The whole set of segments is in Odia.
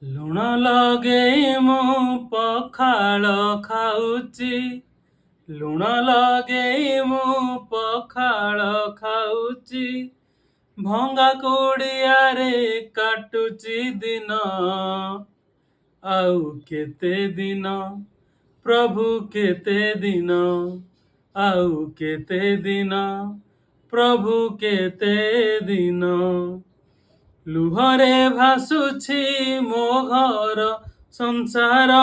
ଲୁଣ ଲଗେଇ ମୁଁ ପଖାଳ ଖାଉଛି। ଲୁଣ ଲଗେଇ ମୁଁ ପଖାଳ ଖାଉଛି। ଭଙ୍ଗା କୁଡ଼ିଆରେ କାଟୁଛି ଦିନ। ଆଉ କେତେ ଦିନ ପ୍ରଭୁ କେତେ ଦିନ, ଆଉ କେତେ ଦିନ ପ୍ରଭୁ କେତେ ଦିନ। ଲୁହରେ ଭାସୁଛି ମୋ ଘର ସଂସାର।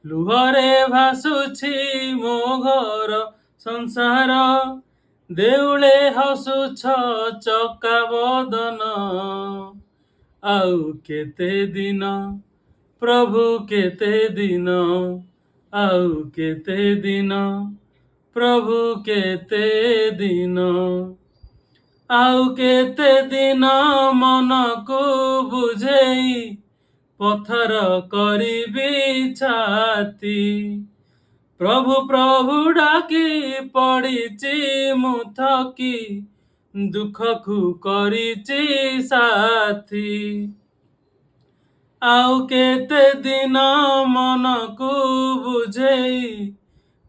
ଲୁହରେ ଭାସୁଛି ମୋ ଘର ସଂସାର। ଦେଉଳେ ହସୁଛ ଚକା ବଦନ। ଆଉ କେତେ ଦିନ ପ୍ରଭୁ କେତେ ଦିନ, ଆଉ କେତେ ଦିନ ପ୍ରଭୁ କେତେ ଦିନ। ଆଉ କେତେ ଦିନ ମନକୁ ବୁଝେଇ ପଥର କରିବି ଛାତି। ପ୍ରଭୁ ପ୍ରଭୁ ଡାକି ପଡ଼ିଛି ମୁଁ ଥକି, ଦୁଃଖକୁ କରିଛି ସାଥୀ। ଆଉ କେତେ ଦିନ ମନକୁ ବୁଝେଇ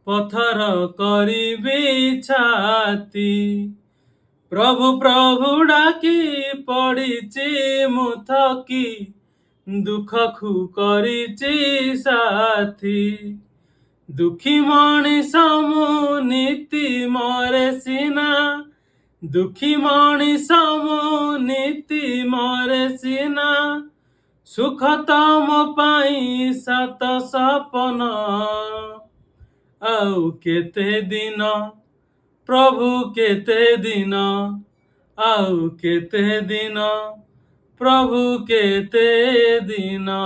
ପଥର କରିବି ଛାତି। ପ୍ରଭୁ ପ୍ରଭୁ ଡାକି ପଡ଼ିଛି ମୁଁ ଥକି, ଦୁଃଖକୁ କରିଛି ସାଥୀ। ଦୁଃଖୀ ମଣିଷ ମୁଁ ନୀତି ମରେ ସିନା, ଦୁଃଖୀ ମଣିଷ ମୁଁ ନୀତି ମରେ ସିନା। ସୁଖ ତମ ପାଇଁ ସାତ ସପନ। ଆଉ କେତେ ଦିନ ପ୍ରଭୁ କେତେ ଦିନ, ଆଉ କେତେ ଦିନ ପ୍ରଭୁ କେତେ ଦିନ।